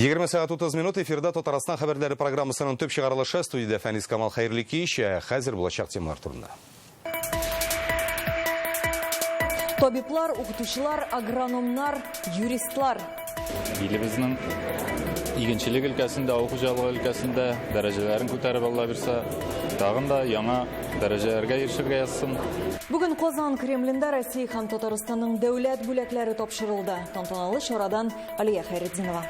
20 сағат 30 минут эфирда Татарстан хабарлары программасының төп шығарылышы студияда Фәнис Камал Хайырлы кеш, хәзер булачак темалар турында. Табиблар, укытучылар, агрономнар, юристлар. Илебезнең игенчелек өлкәсендә, ауыл хуҗалыгы өлкәсендә дәрәҗәләрен күтәреп ала бирсә, тагын да яңа дәрәҗәләргә ирешергә язсын. Бүген Казан Кремлендә Россия һәм Татарстанның дәүләт бүләкләре тапшырылды. Тантаналы чарадан Алия Хайретдинова.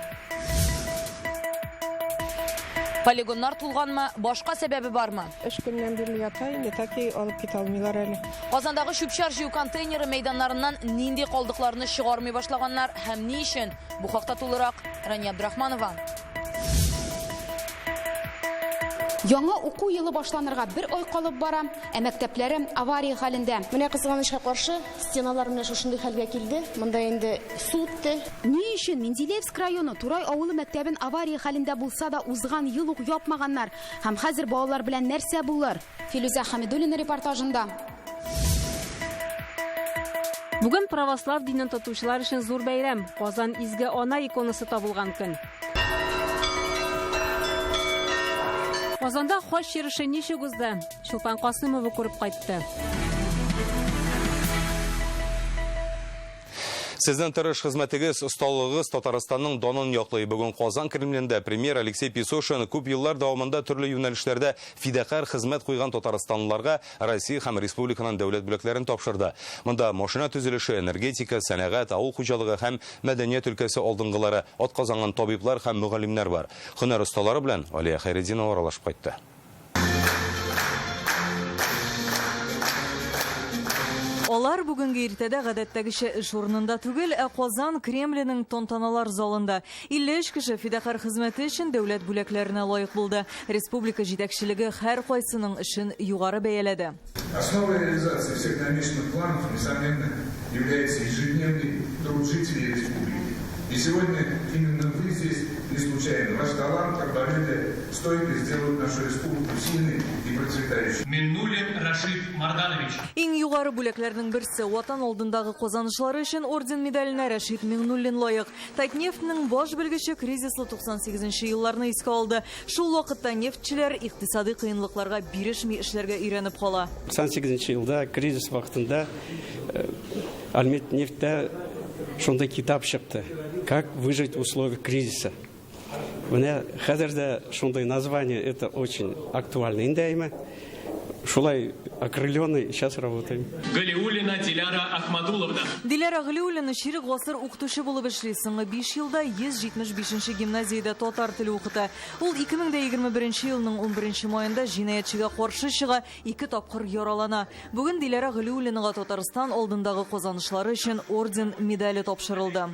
Полигоннар тулганмы, башка сәбәбе бармы? 3 көннән бирле ята, инде таки алып китә алмыйлар әле. Казандагы шүпчәр җыю контейнеры мәйданнарыннан нинди калдыкларны чыгармый башлаганнар һәм ни өчен? Бу хакта тулырак Рания Абдрахманова. Яңа уку елы башланырга бер ай калып бара, мәктәпләре авария хәлендә. Менә кызганычка каршы стеналар менә шушындый хәлгә килде. Монда инде су үтте. Ни өчен Менделеевск районы Турай авылы мәктәбен авария хәлендә булса да узган ел ук япмаганнар һәм хәзер балалар белән нәрсә булыр? Филүзә Хамидуллина репортажында. Бүген православ динен тотучылар өчен зур бәйрәм. Казан изге ана иконасы табылган көн. Казанда хош чирышы ничек узды? Чулпан Касымова күреп кайтты. Сездән тырыш хезмәтегез, осталыгыз Татарстанның данын яклый. Бүген Казан Кремлендә премьер Алексей Песошин күп еллар дәвамында төрле юнәлешләрдә фидакар хезмәт куйган татарстанлыларга Россия һәм республиканың дәүләт бүләкләрен тапшырды. Монда машина төзелеше, энергетика, сәнәгать, авыл хуҗалыгы һәм мәдәният өлкәсе алдынгылары, атказанган табиблар һәм мөгаллимнәр бар. Һөнәр осталары белән Алия Хайретдинова аралашып кайтты. Алар бүгенге иртәдә гадәттәгечә эш урынында түгел, Казан Кремленең тантаналар залында 53 кеше фидакар хезмәте өчен дәүләт бүләкләренә лаек булды. Республика җитәкчелеге һәр кайсының эшен югары бәяләде. Основой реализации всех намеченных планов, несомненно, является ежедневный труд жителей республики. И сегодня именно вы здесь не случайно. Ваш талант, как борьбе, стойкость сделают нашу республику сильной и процветающей. Миннуллин Рашид Марданович. Иң югары бүләкләрнең берсе ватан алдындагы казанышлары өчен орден медаленә Рашид Миннуллин лаек. Татнефтьнең баш белгече кризислы 98 елларны искә алды. Шул вакытта нефтчеләр икътисади кыенлыкларга бирешми эшләргә өйрәнеп кала. 98 елда кризис вакытында Альметнефтьтә шундай китап чыкты. Как выжить в условиях кризиса. Менә хәзердә шундай название, это очень актуально. Инде шулай окрыленный сейчас работаем. Галиуллина Диляра Ахмадуловна. Диляра Галиуллина ширек гасыр укытучы булып эшли. Соңгы 5 елда 175-нче гимназиядә татар теле укыта. Ул 2021 елның 11 маенда җинаятьчегә каршы чыга, 2 тапкыр яралана. Бүген Диляра Галиуллинага Татарстан алдындагы казанышлары өчен орден медале тапшырылды.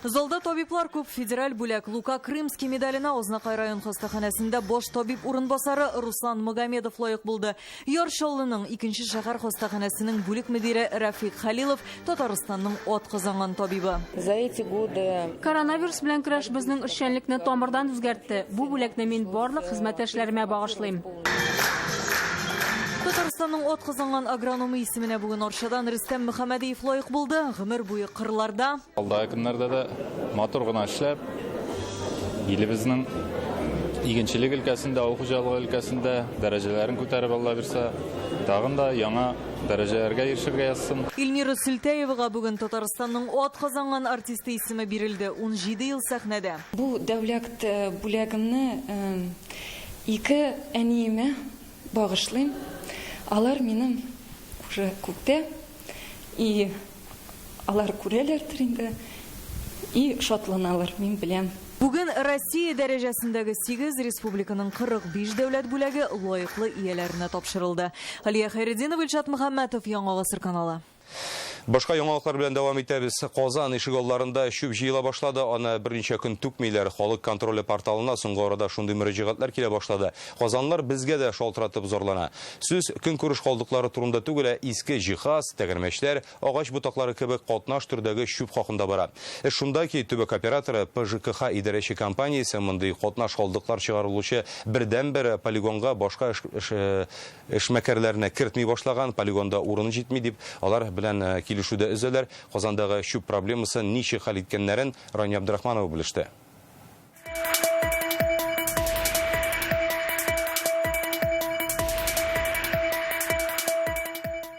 Залда табиблар күп федераль бүләк. Лука Крымский медаленә Ознакай район хастаханәсендә баш табиб урынбасары Руслан Магомедов лаек булды. Яршаллының 2-нче шәһәр хастаханәсенең бүлек мөдире Рафик Халилов Татарстанның атказанган табибы. За эти годы Коронавирус белән көрәш безнең эшчәнлекне тамырдан үзгәртте. Бу бүлекне мин барлык хезмәттәшләремә багышлыйм. Татарстанның атказанган агрономы исеменә бүген Арчадан Рөстәм Мөхәммәдиев лаек булды. Гомер буе кырларда. Алдагы көннәрдә дә матур гына эшләп, илебезнең игенчелек өлкәсендә, авыл хуҗалыгы өлкәсендә дәрәҗәләрен күтәреп ала бирсә, тагын да яңа дәрәҗәләргә ирешергә язсын. Илмира Сөлтәевага бүген Татарстанның атказанган артисты исеме бирелде. 17 ел сәхнәдә. Бу дәүләт бүләгемне 2 әниемә багышлыйм. Алар минем уже күктә, и алар күрәләрдер инде, и шатланалар мин беләм. Бүген Россия дәрәҗәсендәге 8 республиканың 45 дәүләт бүләге лаеклы ияләренә тапшырылды. Алия Хайретдинова, Илшат Мөхәммәтов, Яңа Гасыр каналы. Башка яңалыклар белән дәвам итәбез. Казан ишегалларында шүп җыела башлады. Аны берничә көн түкмиләр. Халык контроле порталына соңгы арада шундый мөрәҗәгатьләр килә башлады. Казанлылар безгә дә шалтыратып зарлана. Сүз көнкүреш калдыклары турында түгел, иске җиһаз, тәгәрмәчләр, агач ботаклары кебек катнаш төрдәге шүп хакында бара. Шунда ки төбәк операторы ПЖКХ идарәче компаниясе мондый катнаш калдыклар чыгарылучы бердән-бер полигонга башка эшмәкәрләрне кертми башлаган, полигонда урын җитми дип, алар белән килешүдә өзәләр. Казандагы шүп проблемасын ничек хәл иткәннәрен Рания Абдрахманова белеште.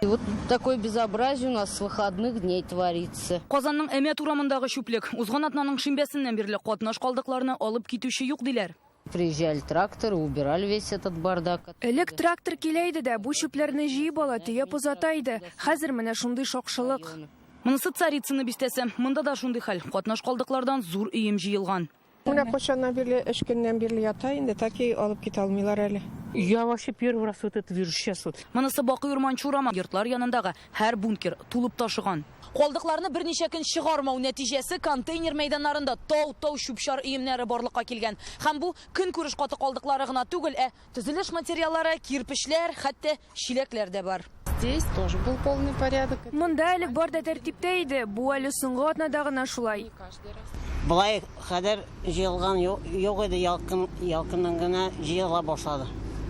Вот такое безобразие у нас с выходных дней творится. Казанның Әмәт урамындагы шүплек узган атнаның шимбәсеннән бирле катнаш калдыкларны алып китүче юк диләр. Приезжали тракторы, убирали весь этот бардак. Элек трактор киләйде дә, бу шүпләрне җыеп ала, төяп узатайды. Хәзер менә шундый шакшылык. Монысы Царицыны бистәсе. Монда да шундый хәл. Катнаш калдыклардан зур өем җыелган. Менә качаннан бирле 3 көннән бирле ята, инде таки алып китә алмыйлар әле. Я вообще первый раз вот это вижу сейчас вот. Монысы Бакый Урманчы урама йортлар янындагы һәр бункер тулып ташыган. Калдыкларны берничә көн чыгармау нәтиҗәсе контейнер мәйданнарында тау шүпшар өемнәре барлыкка килгән. Һәм бу көнкүреш каты калдыклары гына түгел, төзелеш материаллары, кирпечләр, хәтта чиләкләр дә бар. Здесь тоже был полный порядок. Монда элек бар да тәртиптә иде, бу әле соңгы атнада гына шулай. Былай хәдер җыелган юк иде, ялкыннан гына җыела башлады.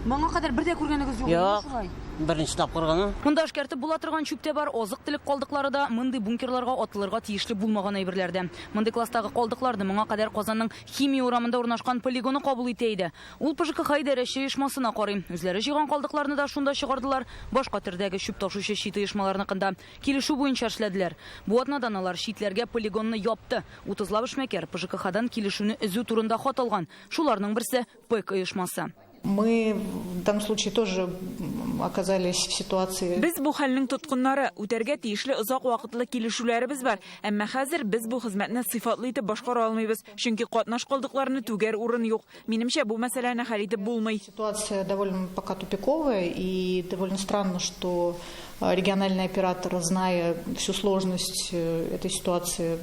Моңа кадәр бер дә күргәнегез юк шулай. Беренче тапкыр гына. Монда эшкәртеп була торган чүптә бар, азык-төлек калдыклары да мондый бункерларга атылырга тиешле булмаган әйберләрдә. Мондый класстагы калдыкларны моңа кадәр Казанның химия урамында урнашкан полигоны кабул итә иде. Ул ПЖКХ идарәче оешмасына карый. Үзләре җыйган калдыкларны да шунда чыгардылар. Башка төрдәге чүп ташучы чит оешмаларныкында килешү буенча эшләделәр. Бу атнадан алар читләргә полигонны япты. 30 лап эшмәкәр ПЖКХдан килешүне өзү турында хат алган. Шуларның берсе ПЭК оешмасы. Мы в данном случае тоже оказались в ситуации. Без бу хәлнең тоткыннары, үтәргә тиешле озак вакытлы килешүләребез бар. Әмма хәзер без бу хезмәтне сыйфатлы итеп башкара алмыйбыз, чөнки катнаш калдыкларны түгәр урын юк. Минемчә, бу мәсьәләне хәл итеп булмый. Ситуация довольно пока тупиковая, и довольно странно, что региональный оператор, зная всю сложность этой ситуации,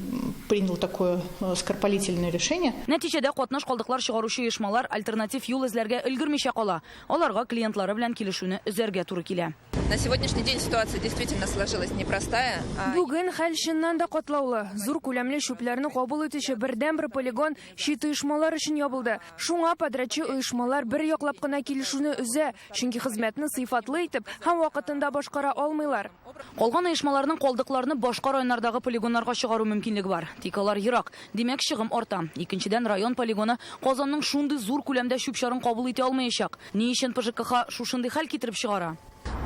принял такое скоропалительное решение. Нәтиҗәдә катнаш калдыклар чыгаручы оешмалар альтернатив юл эзләргә өлгермичә кала. Аларга клиентлары белән килешүне өзәргә туры килә. На сегодняшний день ситуация действительно сложилась непростая. Бүген хәл чыннан да катлаулы. Зур күләмле шүпләрне кабул итүче бердән-бер полигон чит оешмалар өчен ябылды. Шуңа подрядчы оешмалар бер яклап кына килешүне үзә, чөнки хезмәтне сыйфатлы итеп һәм вакытында башкара алмыйлар. Калган оешмаларның калдыкларны башка районнардагы полигоннарга чыгару мөмкинлеге бар. Тик алар ерак. Димәк, чыгым арта. Икенчедән, район полигоны Казанның шундый зур күләмдә шүпшарын кабул итә алмаячак. Ни өчен ПЖКХ шушындый хәл китереп чыгара?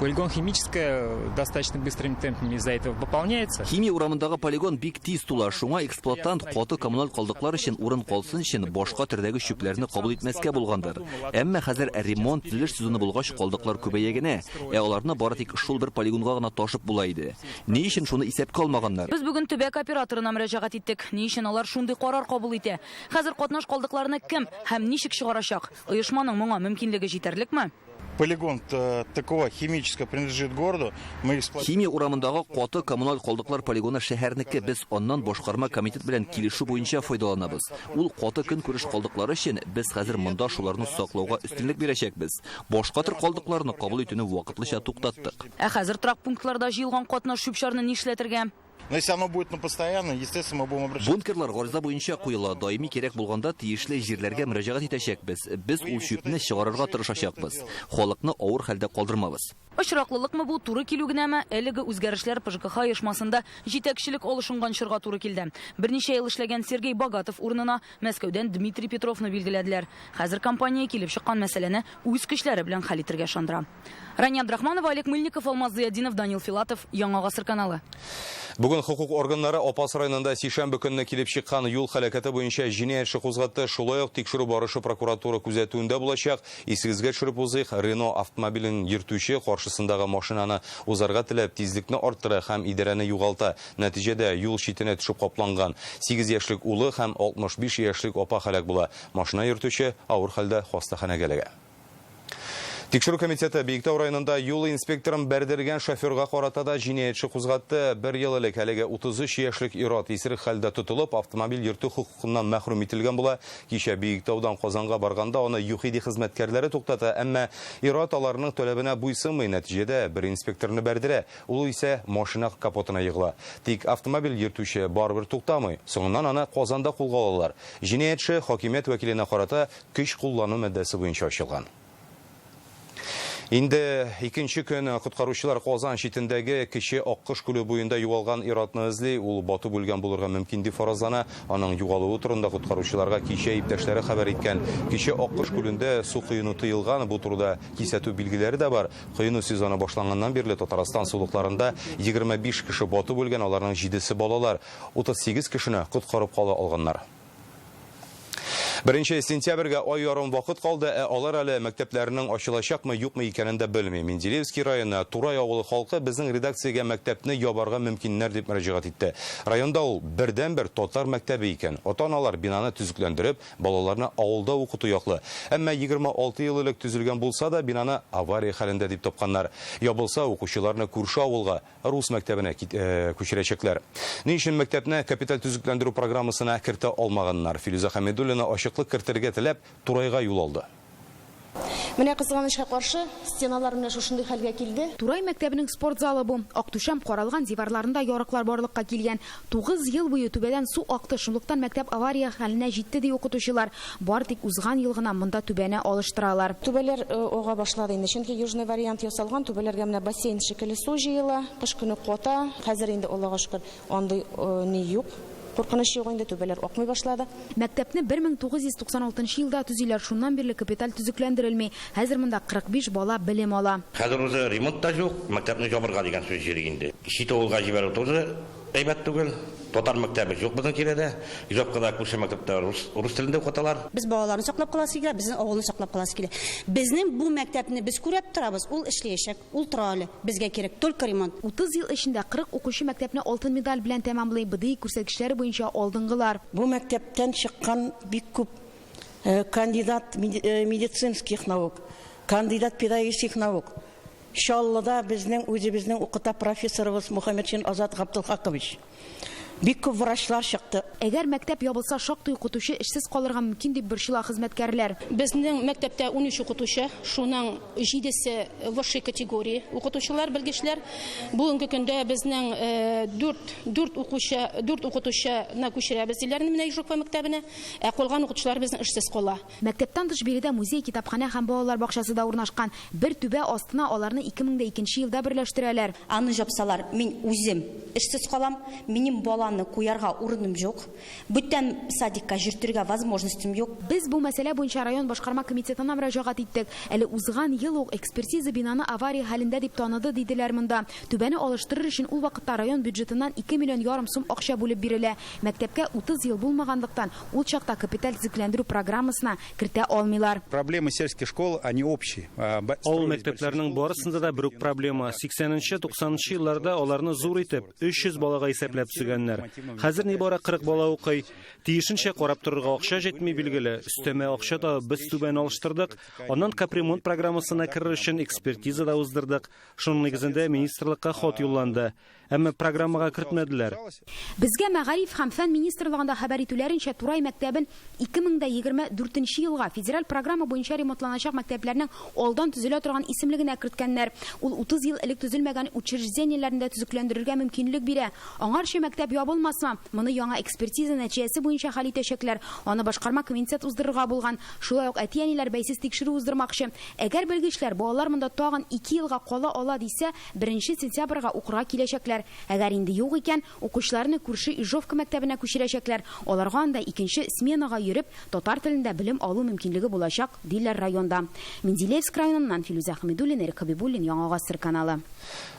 Полигон химическая достаточно быстрыми темпами из-за этого выполняется. Химия урамындагы полигон бик тиз тула. Шуңа эксплуатант каты коммуналь калдыклар өчен урын калсын өчен башка төрдәге шүпләрне кабул итмәскә булгандыр. Әмма хәзер ремонт төзелеш сезоны булгач калдыклар күбәя генә, аларны бары тик шул бер полигонга гына ташып була иде. Ни өчен шуны исәпкә алмаганнар? Без бүген төбәк операторына мөрәҗәгать иттек. Ни өчен алар шундый карар кабул итә? Хәзер катнаш калдыкларны кем һәм ничек чыгарачак? Оешманың моңа мөмкинлеге җитәрлекме? Полигон такого химического принадлежит городу. Химия урамындагы каты коммуналь калдыклар полигоны шәһәрнеке, без аннан башкарма комитет белән килешү буенча файдаланабыз. Ул каты көнкүреш калдыклары өчен без хәзер монда шуларны саклауга үстенлек бирәчәкбез. Башка төр калдыкларны кабул итүне вакытлыча туктаттык. Хәзер трак пунктларда җыелган катнаш шүпшарны нишләтергә? Но если оно будет на постоянно, естественно, мы будем обращаться. Бункерлар гариза буенча куела, даими кирәк булганда тиешле җирләргә мөрәҗәгать итәчәкбез. Без ул шүпне чыгарырга тырышачакбыз. Халыкны авыр хәлдә калдырмабыз. Очраклылыкмы бу туры килү генәме? Әлеге үзгәрешләр ПЖКХ оешмасында җитәкчелек алышынган чорга туры килде. Берничә ел эшләгән Сергей Богатов урынына Мәскәүдән Дмитрий Петровны билгеләделәр. Хәзер компания килеп чыккан мәсьәләне үз көчләре белән хәл итәргә ышандыра. Рания Абдрахманова, Олег Мыльников, Алмаз Зыяддинов, Данил Филатов, Яңа гасыр каналы. Бүген хукук органнары Апас районында сишәмбе көнне килеп чыккан юл һәлакәте буенча җинаять эше кузгатты. Шулай ук тикшерү барышы прокуратура күзәтүендә булачак. Исегезгә төшереп узыйк, Рено автомобилен йөртүче каршысындагы машинаны узарга теләп тизлекне арттыра һәм идарәне югалта. Нәтиҗәдә юл читенә төшеп капланган. 8 яшьлек улы һәм 65 яшьлек апа һәлак була. Машина йөртүче авыр хәлдә хастаханәгә эләгә. Тикшерү комитеты Биектау районында юл инспекторын бәрдергән шоферга карата да җинаятьче кузгатты. 1 ел элек әлеге 33 яшьлек ир-ат исерек хәлдә тотылып, автомобиль йөртү хукукыннан мәхрүм ителгән була. Кичә Биектаудан Казанга барганда аны ЮХИДИ хезмәткәрләре туктата, әмма ир-ат аларның таләбенә буйсынмый. Нәтиҗәдә бер инспекторны бәрдерә, ул исә машина капотына егыла. Тик автомобиль йөртүче барыбер туктамый. Соңыннан аны Казанда кулга алалар. Җинаятьче хакимият вәкиленә карата көч куллану маддәсе буенча ачылган. Инде икенче көн құтқарушылар Қозан шитендәге кеше Аккыш күле буенда югалган ир-атны эзли, ул батып үлгән булырга мөмкин дип фаразлана. Аның югалуы турында құтқарушыларга кичә иптәшләре хәбәр иткән. Кичә Аккыш күлендә су коену тыелган, бу турыда кисәтү билгеләре дә бар. Коену сезоны башланганнан бирле Татарстан сулыкларында 25 кеше батып үлгән, аларның 7-се балалар, 38 кешене құтқарып кала алганнар. 1 сентябрьгә ай ярым вакыт калды, алар әле мәктәпләренең ачылачакмы, юкмы икәнен дә белми. Менделеевский районы Турай авылы халкы безнең редакциягә мәктәпне ябарга мөмкиннәр дип мөрәҗәгать итте. Районда ул бердән-бер татар мәктәбе икән. Ата-аналар бинаны төзекләндереп, балаларны авылда укыту яклы. Әмма 26 ел элек төзелгән булса да, бинаны авария хәлендә дип тапканнар. Ябылса, укучыларны күрше авылга, рус мәктәбенә күчерәчәкләр. Ни өчен мәктәпне капиталь төзекләндерү программасына кертә алмаганнар? Филүзә Хәмидуллина ашыклык кертергә теләп Турайга юл алды. Менә кызганычка каршы, стеналар менә шушындый хәлгә килде. Турай мәктәбенең спорт залы бу. Актүшәм каралган диварларында ярыклар барлыкка килгән. 9 ел буе түбәдән су акты, шунлыктан мәктәп авария хәленә җитте ди укытучылар. Бар тик узган ел гына монда түбәне алыштыралар. Түбәләр ога башлады инде. Чөнки южный вариант ясалган, түбәләргә менә бассейн шикелле су җыела, кыш көне кота. Хәзер инде Аллага шөкер, андый ни юк. Куркыныч юк инде, түбәләр акмый башлады. Мәктәпне 1996 елда төзиләр, шуннан бирле капиталь төзекләндерелми. Хәзер монда 45 бала белем ала. Хәзер үзе ремонт та юк, мәктәпне ябырга дигән сүз җирегендә. Шит авылга җибәрү тоже әйбәт түгел. Татар мәктәбе юк безнең тирәдә. Ижапкада күрше мәктәптә рус телендә укыталар. Без балаларны саклап каласы килә, безнең авылны саклап каласы килә. Безнең бу мәктәпне без күреп торабыз, ул эшләячәк, ул тора әле. Безгә кирәк только ремонт. 30 ел эчендә 40 укучы мәктәпне алтын медаль белән тәмамлый, БДИ күрсәткечләре буенча алдынгылар. Бу мәктәптән чыккан бик күп кандидат медицинских наук, кандидат педагогических наук. Шаллада безнең үзебезнең укыта профессорыбыз Мухаммедшин Азат Габдулхакович. Бик күп врачлар чыкты. Әгәр мәктәп ябылса, шактый укытучы эшсез калырга мөмкин дип борчыла хезмәткәрләр. Безнең мәктәптә 13 укытучы, шуның 7-се высшей категория укытучылар, белгечләр. Бүгенге көндә безнең 4 укытучыны күчерәбез диләрне менә Ижоква мәктәбенә, ә калган укытучылар безнең эшсез кала. Мәктәптән тыш биредә музей, китапханә һәм балалар бакчасы да урнашкан. Бер түбә астына аларны 2002 елда берләштерәләр. Аны жапсалар, мин үзем эшсез калам, минем балам куярга урыным юк. Бүтән садикка җиртергә возможностьым юк. Без бу мәсьәлә буенча район башкарма комитетына мөрәҗәгать иттек. Әле узган ел ук экспертиза бинаны авария хәлендә дип таныды диделәр монда. Түбәне алыштырыр өчен ул вакытта район бюджетыннан 2 миллион ярым сум акча бүлеп бирелә. Мәктәпкә 30 ел булмагандыктан ул чакта капиталь төзекләндерү программасына кертә алмыйлар. Проблемы сельских школ, они общие. Авыл мәктәпләренең барысында да бер проблема. 80-90 елларда аларны зур итеп 300 балага исәпләп төзегәннәр. Хәзер нибары 40 бала укый. Тиешенчә карап торырга акча җитми билгеле. Өстәмә акча да без түбән алыштырдык. Аннан капремонт программасына керер өчен экспертиза да уздырдык. Шуның нигезендә министрлыкка хат юлланды. Әмма программага кертмәделәр. Безгә Мәгариф һәм фән министрлыгында хәбәр итүләренчә, Турай мәктәбен 2024 елга федераль программа буенча ремонтланачак мәктәпләрнең алдан төзелә торган исемлегенә керткәннәр. Ул 30 ел элек төзелмәгән учреждениеләрендә төзекләндерергә мөмкинлек бирә. Аңарчы мәктәп ябылмасма, моны яңа экспертиза нәтиҗәсе буенча хәл итәчәкләр. Аны башкарма комитет уздырырга булган. Шулай ук әти-әниләр бәйсез тикшерү уздырмакчы. Әгәр белгечләр балалар монда тагын 2 елга кала ала дисә, 1 сентябрьгә укырга киләчәкләр. Әгәр инде юк икән, укучыларны күрше Ижовка мәктәбенә күчерәчәкләр. Аларга анда 2 сменага йөреп, татар телендә белем алу мөмкинлеге булачак, диләр районда. Менделеевск районыннан Филүзә Хәмидуллина, Эрик Хәбибуллин, Яңа Гасыр каналы.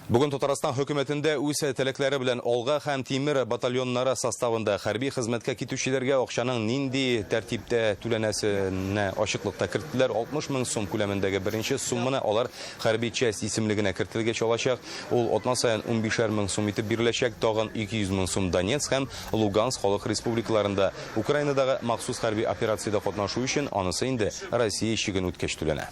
Бүген Татарстан хөкүмәтендә үз теләкләре белән Алга һәм Тимер батальоннары составында хәрби хезмәткә китүчеләргә акчаның нинди тәртиптә түләнәсенә ачыклыкта кертеләр. 60 мең сум күләмендәге беренче сумманы алар хәрби часть исемлегенә кертелгәч алачак. Ул атна саен 15 мең сум итеп биреләчәк. Тагын 200 мең сум Донецк һәм Луганск халык республикаларында Украинадагы махсус хәрби операциядә катнашу өчен, анысы инде Россия ишеген үткәч түләнә.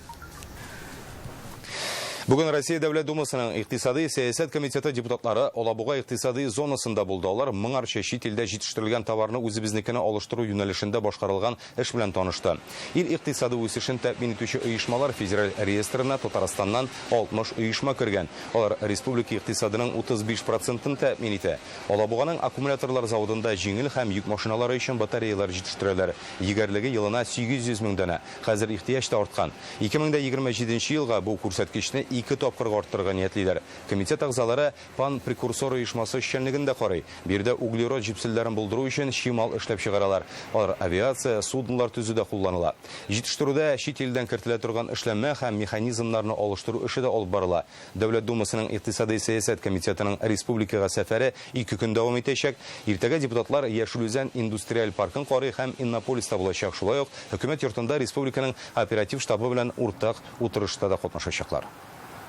Бүген Россия Дәүләт Думасының Иктисади сәясәт комитеты депутатлары Олабуга иктисади зонасында булды. Олар мыңарча чит илдә җитештерелгән товарны үзебезнекенә алыштыру юнәлешендә башкарылган эш белән танышты. Ил иктисады үсешен тәэмин итүче оешмалар федераль реестрына Татарстаннан 60 оешма кергән. Алар республика иктисадының 35%-ын тәэмин итә. Олабуганың аккумуляторлар заводында җиңел һәм йөк машиналары өчен батареялар җитештерәләр. Егәрлеге елына 800 мең дана. Хәзер ихтыяҗ та арткан. 2027 елга бу күрсәткечне 2 тапкырга арттырырга ниятлиләр. Комитет агзалары пан прекурсор оешмасы эшчәнлегендә карый. Бирдә углерод җипселләрен булдыру өчен чимал эшләп чыгаралар. Алар авиация, суднолар төзүдә кулланыла. Җитештерүдә чит илдән кертелә торган эшләнмә һәм механизмнарны алыштыру эше дә алып барыла. Дәүләт Думасының Иктисади сәясәт комитетының республикага сәфәре 2 көн дәвам итәчәк. Иртәгә депутатлар Яшелүзән индустриаль паркын карый һәм Иннополиста булачак. Шулай ук хөкүмәт йортында республиканың оператив штабы белән уртак утырышта да катнашачаклар.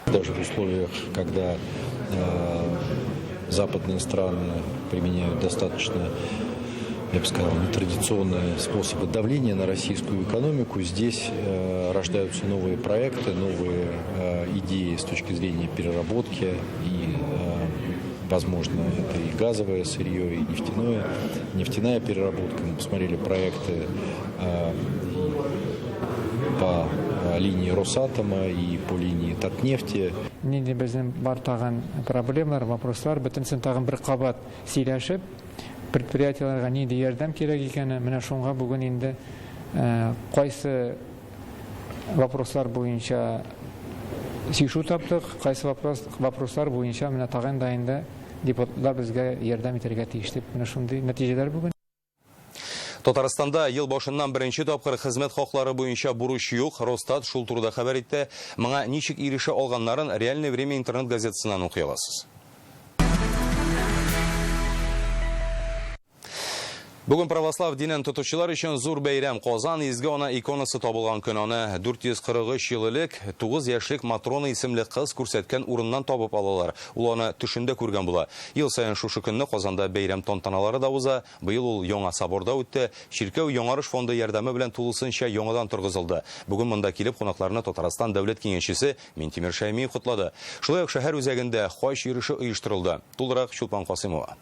Даже в условиях, когда западные страны применяют достаточно, я бы сказал, нетрадиционные способы давления на российскую экономику, здесь рождаются новые проекты, новые идеи с точки зрения переработки и, возможно, это и газовое сырье, и нефтяная переработка. Мы посмотрели проекты по линии Росатома и по линии Татнефти. Нинди безнең бар тагын проблемалар, вопрослар, бөтенсен тагын бер кабат сөйләшеп, предприятиеләргә нинди ярдәм кирәк икәнен, менә шуңа бүген инде кайсы вопрослар буенча сөйләшү таптык, кайсы вопрослар буенча менә тагын да инде депутатлар безгә ярдәм итәргә тиеш дип, менә шундый нәтиҗәләр бүген. Татарстанда ел башыннан беренче тапкыр хезмәт хаклары буенча бурыч юк. Росстат шул турыда хәбәр итте. Моңа ничек ирешә алганнарын Реальное время интернет газетасыннан укый аласыз. Бүген православ динен тотучылар өчен зур бәйрәм. Казан изге ана иконасы табылган көн. Аны 443 ел элек 9 яшьлек Матрона исемле кыз күрсәткән урыннан табып алалар. Ул аны төшендә күргән була. Ел саен шушы көнне Казанда бәйрәм тантаналары да уза. Быел ул яңа соборда үтте. Ширкәү яңарыш фонды ярдәме белән тулысынча яңадан торгызылды. Бүген монда килеп кунакларны Татарстан дәүләт киңәшчесе Минтимер Шәймиев котлады. Шулай ук шәһәр үзәгендә хаҗ йөреше оештырылды. Тулырак Чулпан Касымова.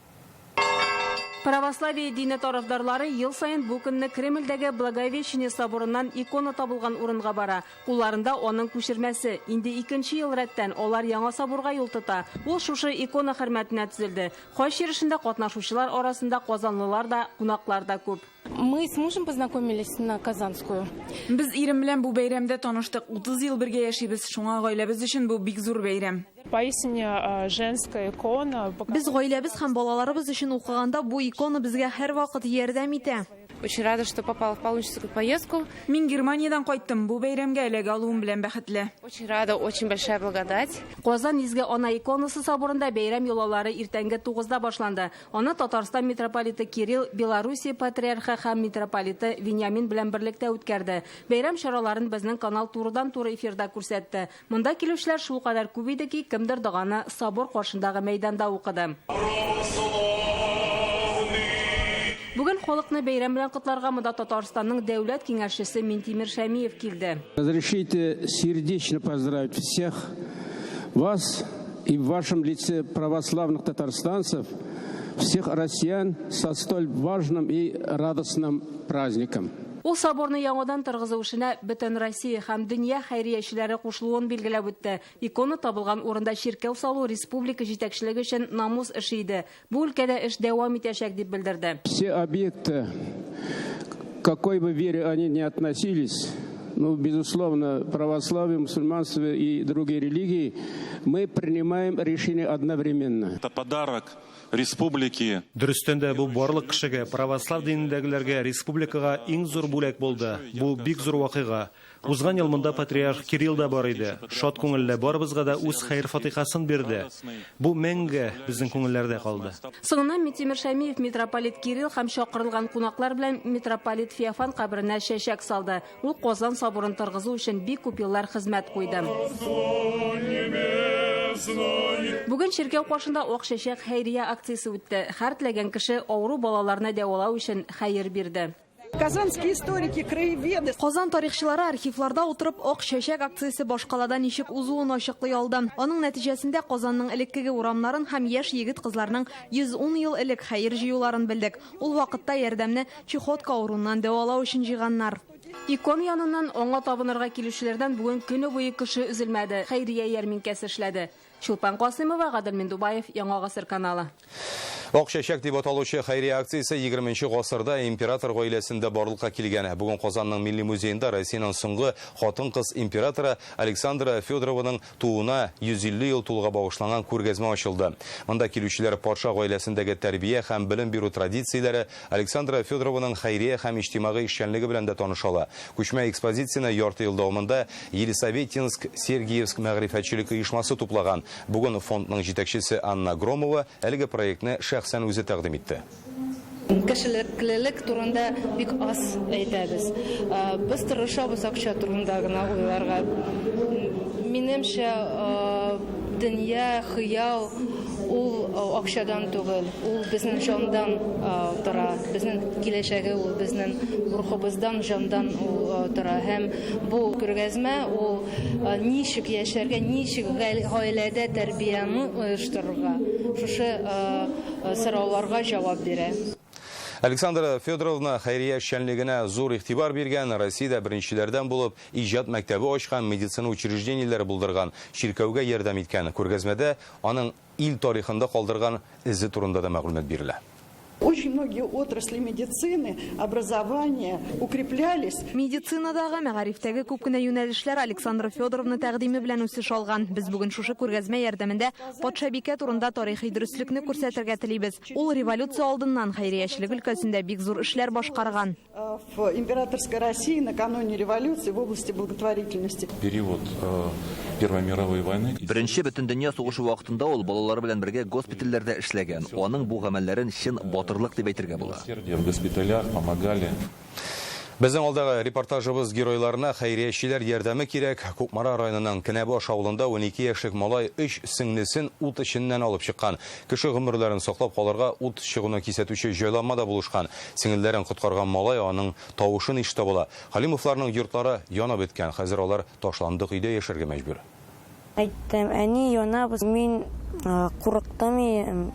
Православие дине тарафдарлары ел сайын бу көнне Кремльдәге Благовещение соборыннан икона табылган урынга бара. Кулларында аның күчермәсе. Инде 2нче ел рәттән алар яңа соборга юл тота. Ул шушы икона хөрмәтенә төзелде. Хаҗ йөришендә катнашучылар арасында казанлылар да, кунаклар да күп. Мы с мужем познакомились на Казанскую. Без ирем белән бу бәйрәмдә таныштык. 30 ел бергә яшибез. Шуңа гаиләбез өчен бу бик зур бәйрәм. Поистине женская икона. Без гаиләбез һәм балаларыбыз өчен укыганда бу икона безгә һәрвакыт ярдәм итә. Очень рада, что попала в паломническую поездку. Мин Германиядан кайттым. Бу бәйрәмгә эләгә алуым белән бәхетле. Очень рада, очень большая благодать. Казан изге ана иконасы соборында бәйрәм юлалары иртәнге 9-да башланды. Аны Татарстан митрополиты Кирилл, Белоруссия патриархы һәм митрополиты Вениамин белән берлектә үткәрде. Бәйрәм чараларын безнең канал турыдан-туры эфирда күрсәтте. Монда килүчеләр шул кадәр күп иде ки, кемдер доганы собор каршындагы мәйданда укыды. Бүген халыкны бәйрәм белән котларга монда Татарстанның дәүләт киңәшчесе Минтимер Шәймиев килде. Разрешите сердечно поздравить всех вас и в вашем лице православных татарстанцев, всех россиян со столь важным и радостным праздником. Ул соборны яңадан торгызу эшенә бөтен Россия һәм дөнья хәйриячеләре кушылуын билгеләп үтте. Икона табылган урында чиркәү салу республика җитәкчелеге өчен намус эше иде. Бу өлкәдә эш дәвам итәчәк дип белдерде. Все объекты, к какой бы вере они ни относились, безусловно, православие, мусульманство и другие религии, мы принимаем решение одновременно. Это подарок республики. Дөрестән дә бу барлык кешегә, православ динендәгеләргә, республикага иң зур бүләк булды. Бу бик зур вакыйга. Узган ел монда патриарх Кирилл да бар иде. Шат күңелле барыбызга да үз хәйр фатихасын бирде. Бу мәңге безнең күңелләрдә калды. Соңыннан Минтимер Шәймиев митрополит Кирилл һәм чакырылган кунаклар белән митрополит Феофан каберенә чәчәк салды. Ул Казан соборын торгызу өчен бик күп еллар хезмәт куйды. Бүген чиркәү каршында ак чәчәк хәйрия акциясе үтте. Һәр теләгән кеше авыру балаларны дәвалау өчен хәер бирде. Казанские историки, краеведы. Казан тарихчылары архивларда утырып ак чәчәк акциясе башкалада ничек узуын ачыклый алды. Аның нәтиҗәсендә Казанның элеккеге урамнарын һәм яшь егет кызларның 110 ел элек хәер җыюларын белдек. Ул вакытта ярдәмне чехотка авыруыннан дәвалау өчен җыйганнар. Икон яныннан аңа табынырга килүчеләрдән бүген көне буе кеше üzелмәде. Хәйрия ярминкәсе эшләде. Чулпан Касымова, Гадел Миндубаев, Яңа Гасыр каналы. Ак чәчәк дип аталучы хәйрия акциясе 20-нче гасырда император гаиләсендә барлыкка килгән. Бүген Казанның Милли музеенда Россиянең соңгы хатын-кыз императоры Александра Федорованың тууына 150 ел тулуга багышланган күргәзмә ачылды. Монда килүчеләр патша гаиләсендәге тәрбия һәм белем бирү традицияләре, Александра Федорованың хәйрия һәм иҗтимагый эшчәнлеге белән дә танышалар. Күчмә экспозицияны ярты ел дәвамында Елисаветинск Сергиевск мәгърифәтчелек оешмасы туплаган. Бүген фондның җитәкчесе Анна Громова әлеге проектны шәхсән үзе тәкъдим итте. Кешелеклелек турында бик аз әйтәбез. Без тырышабыз акча турында гына уйларга. Минемчә, дөнья, хыял ул акчадан түгел, ул безнең җандан тора, безнең киләчәге ул безнең рухыбыздан, җандан тора. Һәм бу күргәзмә ул ничек яшәргә, ничек гаиләдә тәрбияне оештырырга, шушы сорауларга җавап бирә. Александра Федоровна хәйрия эшчәнлегенә зур игътибар биргән, Россиядә беренчеләрдән булып иҗат мәктәбе ачкан, медицина учреждениеләре булдырган, чиркәүгә ярдәм иткән. Күргәзмәдә аның ил тарихында калдырган эзе турында да мәгълүмат бирелә. Очень многие отрасли медицины, образования укреплялись. Медицинадагы мәгарифтәге күп кенә юнәлешләр Александра Федоровна тәкъдиме белән үсеш алган. Без бүген шушы күргәзмә ярдәмендә патшабикә турында тарихи дөреслекне күрсәтергә телибез. Ул революция алдыннан хәйриячелек өлкәсендә бик зур эшләр башкарган. В императорской России накануне революции в области благотворительности. Период Первой мировой войны. Беренче бөтен дөнья сугышы вакытында ул балалары белән бергә госпитальләрдә эшләгән. Аның бу гамәлләрен чын батырлык дип әйтергә була. В госпиталях помогали. Безнең алдагы репортажыбыз геройларына хәйриячеләр ярдәме кирәк. Кукмара районының Кенәбаш авылында 12 яшьлек малай 3 сеңлесен ут эченнән алып чыккан. Кеше гомерләрен саклап калырга ут чыгуны кисәтүче җайланма да булышкан. Сеңелләрен коткарган малай аның тавышын ишетә була. Халимовларның йортлары янып беткән. Хәзер алар ташландык өйдә яшәргә мәҗбүр. Әйттем, әни янабыз. Мин курыктым.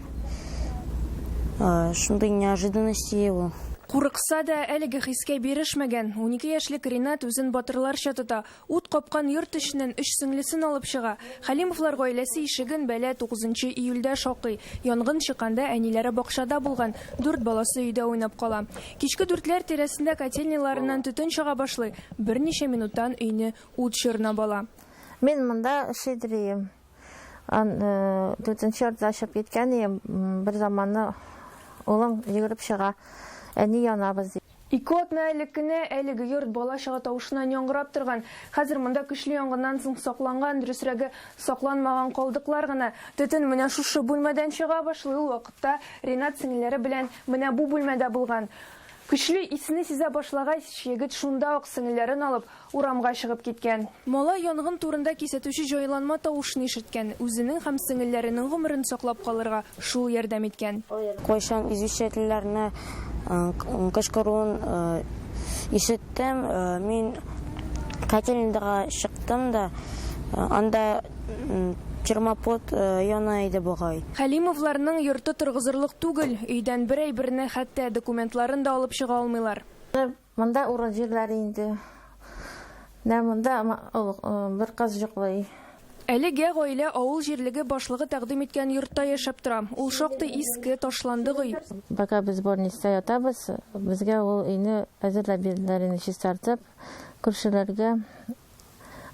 Шундый неожиданности ул. Курыкса да әлеге хискә бирешмәгән. 12 яшьлек Ринат үзен батырларча тота. Ут капкан йорт эченнән 3 сеңлесен алып чыга. Халимовлар гаиләсе ишеген бәлә 9 июльдә шакый. Янгын чыкканда әниләре бакчада булган. 4 баласы өйдә уйнап кала. Кичке 4ләр тирәсендә котельняларыннан төтен чыга башлый. Берничә минуттан өйне ут чорна бала. Мен монда эшләдем. 4нче йортта ашып киткән, бер заманны улың йөгереп чыга. Әни янабыз. 2 атна элеккенә әлеге йорт бала-чага тавышыннан яңгырап торган. Хәзер монда көчле янгыннан соң сакланган, дөресрәге сакланмаган калдыклар гына. Төтен менә шушы бүлмәдән чыга башлый. Ул вакытта Ринат сеңлеләре белән менә бу бүлмәдә булган. Көчле исене сизә башлагач, егет шунда ук сеңлеләрен алып урамга чыгып киткән. Малай янгын турында кисәтүче җайланма тавышын ишеткән. Үзенең һәм сеңлеләренең гомерен саклап калырга шул ярдәм иткән. Кайшан извещательләрне кышкыруын ишеттем. Мин котельныйга чыктым да, анда термопод яна иде бугай. Халимовларның йорты торгызырлык түгел, өйдән берәй-берне хәтта документларын да алып чыга алмыйлар. Монда урын җирләре инде. Монда бер кыз җыклый. Әлеге гаилә авыл җирлеге башлыгы тәкъдим иткән йортта яшәп тора. Ул шактый иске, ташланды гый. Пока без больница ятабыз, безгә ул өйне әзерләп бирделәр, чистартып, күршеләргә,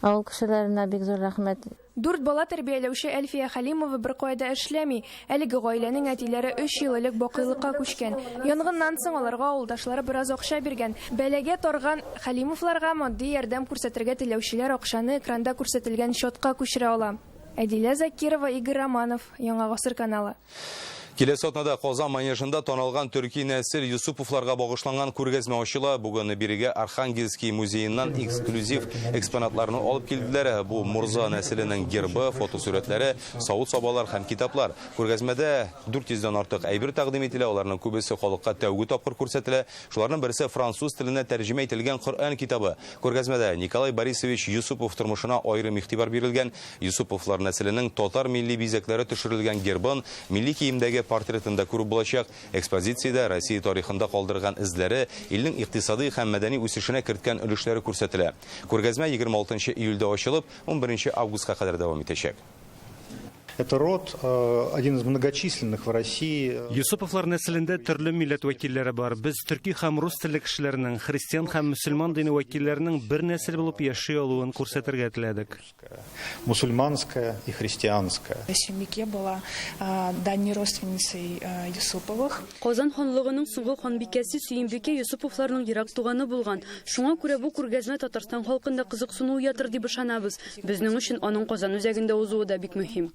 авыл кешеләренә бик зур рәхмәт. 4 бала тәрбияләүче Әлфия Халимова бер кайда эшләми. Әлеге гаиләнең әтиләре 3 ел элек бакыйлыкка күчкән. Янгыннан соң аларга авылдашлары бераз акча биргән. Бәләгә торган Халимовларга матди ярдәм күрсәтергә теләүчеләр акчаны экранда күрсәтелгән счетка күчерә ала. Әдилә Закирова, Игорь Романов, Яңа Гасыр каналы. Келесі атнада Қозан манежында тоналған түрки нәсіл Юсуповларға бағышланған көргәзме ашыла. Бүгін бириге Архангельский музейінен эксклюзив экспонатларны алып келділер. Бұл Мұрза нәсілінің гербі, фотосуретлері, сауыт сабалар һәм китаплар. Көргәзмәдә 400-дән артык әйбер тәкъдим ителә. Аларның күбесе халыкка тәүге тапкыр күрсәтелә. Шуларның берсе француз теленә тәрҗемә ителгән Коръән китабы. Күргәзмәдә Николай Борисович Юсупов тормышына аерым игътибар бирелгән. Юсуповлар нәселенең татар милли бизәкләре төшерелгән гербын, милли киемдәге портретында күреп булачак. Экспозициядә Россия тарихында калдырган эзләре, илнең икътисади һәм мәдәни үсешенә керткән өлешләре күрсәтелә. Күргәзмә 26 июльдә ачылып, 11 августка кадәр дәвам итәчәк. Это род, один из многочисленных в России. Юсуповлар нәселендә төрле милләт вәкилләре бар. Без төрки һәм рус телле кешеләрнең, христиан һәм мөселман дине вәкилләренең бер нәсел булып яши алуын күрсәтергә теләдек. Мусульманская и христианская. Семье была дальней родственницей Юсуповых. Казан ханлыгының соңгы ханбикәсе Сөембикә Юсуповларның ерак туганы булган. Шуңа күрә бу күргәзмә Татарстан халкында кызыксыну уятыр дип ышанабыз. Безнең өчен аның Казан үзәгендә узуы да бик мөһим.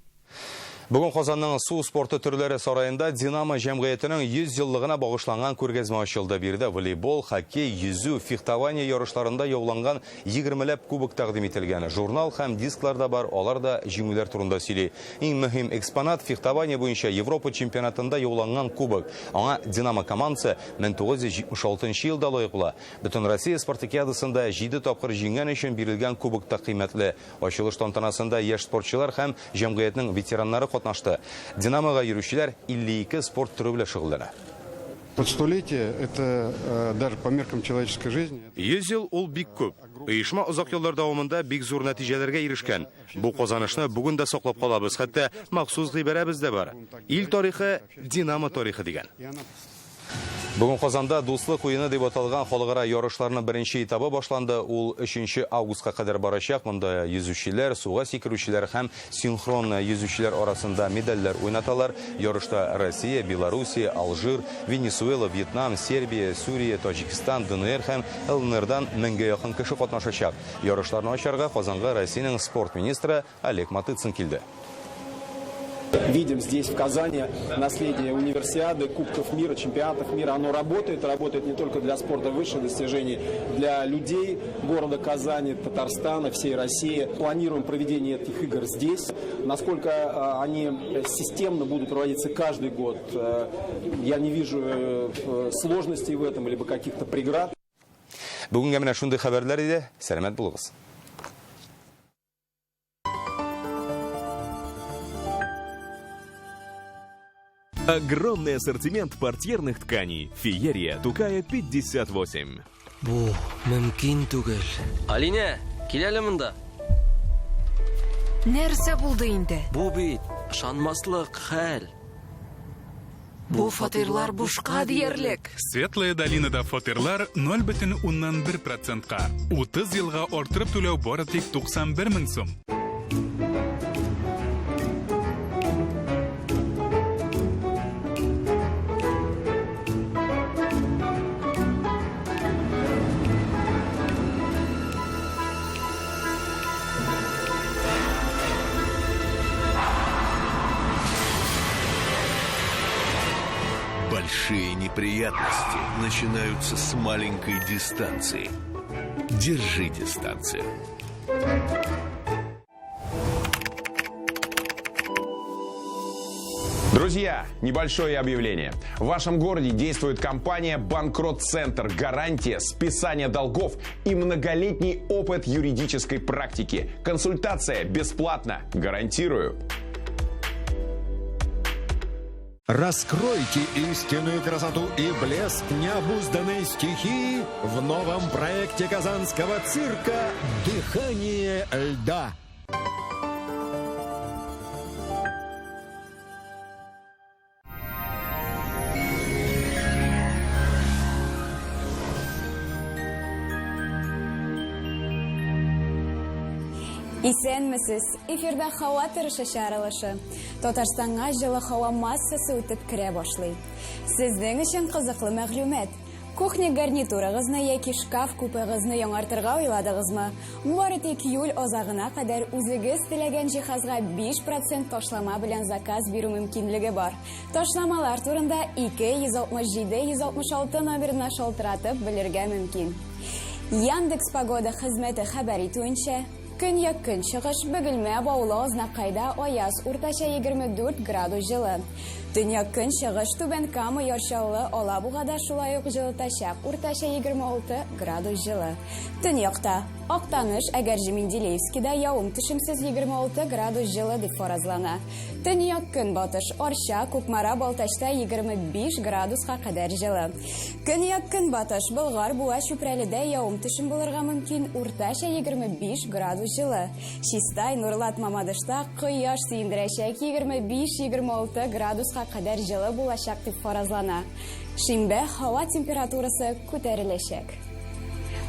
Бүгін Қазанның су спорты түрлері сарайында Динамо жәмғиятының 100 жыллығына бағышланған көргәзме ашылды. Берді волейбол, хоккей, yüzу, фехтование ярышларында яуланған 20ләп кубок тәкъдим ителгән. Журнал һәм дискларда бар, алар да җиңүләр турында сөйли. Иң мөһим экспонат фехтование буенча Европа чемпионатында яуланган кубок. Аңа Динамо командасы 1976 елда лаек була. Бөтен Россия спартакиадасында 7 тапкыр җиңгән өчен бирелгән кубок та кыйммәтле. Ачылыш тантанасында яшь спортчылар һәм җәмгыятьнең ветераннары катнашты. Динамога йөрүчеләр 52 спорт түрі белән шөгыльләнә. Столетие — это даже по меркам человеческой жизни. 100 ел ул бик күп. Оешма озак еллар дәвамында бик зур нәтиҗәләргә ирешкән. Бу казанышны бүген дә саклап калабыз. Хәтта махсус гыйбарәбез дә бар. Ил тарихы Динамо тарихы дигән. Бүгін Казанда дуслык уены дип аталган халыкара ярышларның беренче этабы башланды. Ул 3 августка кадәр барачак. Монда yüzүчеләр, суга сикерүчеләр һәм синхрон yüзүчеләр арасында медальләр уйнаталар. Ярышта Россия, Белоруссия, Алжир, Венесуэла, Вьетнам, Сербия, Сүрия, Таҗикстан, ДНР һәм ЛНРдан 1000-гә якын кеше катнашачак. Ярышларны ачарга Казанга Россиянең спорт министры Олег Матыцын килде. Видим здесь, в Казани, наследие универсиады, кубков мира, чемпионатов мира. Оно работает не только для спорта высших достижений, для людей города Казани, Татарстана, всей России. Планируем проведение этих игр здесь. Насколько они системно будут проводиться каждый год, я не вижу сложностей в этом, либо каких-то преград. Бүгенге менә шундый хәбәрләр иде. Сәламәт булыгыз. Огромный ассортимент портьерных тканей. Феерия, Тукая 58. Бу мөмкин түгел. Алине, кил әле монда. Нәрсә булды инде? Бу бит ышанмаслык хәл. Бу фатирлар бушка диярлек. Светлая долинада фатирлар 0,1%-ка. 30 елга артырып түләү бары тик 91 мең сум. Большие неприятности начинаются с маленькой дистанции. Держи дистанцию. Друзья, небольшое объявление. В вашем городе действует компания «Банкрот-центр». Гарантия списания долгов и многолетний опыт юридической практики. Консультация бесплатна. Гарантирую. Раскройте истинную красоту и блеск необузданной стихии в новом проекте казанского цирка «Дыхание льда». Исәнмесез, эфирда һава торышы чаралышы. Татарстанга җылы һава массасы үтеп керә башлый. Сезнең өчен кызыклы мәгълүмат. Кухня гарнитурыгызны яки шкаф купыгызны яңартырга уйладыгызмы? Бары тик июль азагына кадәр үзегез теләгән җиһазга 5% ташлама белән заказ бирү мөмкинлеге бар. Ташламалар турында 267-166 номерына шалтыратып белергә мөмкин. Яндекс Погода хезмәте хәбәр итүенчә, көньяк чыгыш Бөгелмә Баулы Азнакайда аяз уртача 24 градус җылы. Төньяк чыгыш Түбән Кама Яршаулы Алабугада шулай ук җылытачак уртача 26 градус җылы. Төньякта Актаныш, Әгәрҗе Менделеевскида явым-төшемсез 26 градус җылы дип фаразлана. Төньяк көнбатыш Арча, Кукмара, Балтачта 25 градуска кадәр җылы. Көньяк көнбатыш Болгар, Буа, Чүпрәледә явым-төшем булырга мөмкин, уртача 25 градус җылы. Чистай, Нурлат, Мамадышта кояш сөендерәчәк 25-26 градуска кадәр җылы булачак дип фаразлана. Шимбә һава температурасы күтәреләчәк.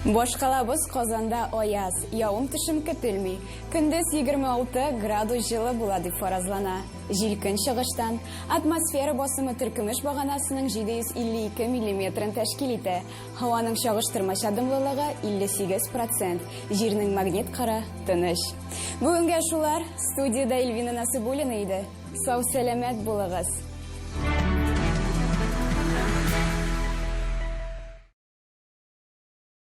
Башкалабыз Казанда аяз, явым-төшем көтелми. Көндез 26 градус җылы була дип фаразлана. Җилкен чыгыштан атмосфера басымы төркемеш баганасының 752 мм тәшкил итә. Һаваның чагыштырмача дымлылыгы 58%. Җирнең магнит кыры тыныч. Бүгенгә шулар. Студиядә Эльвина Насыбуллина иде. Сау-сәламәт булыгыз.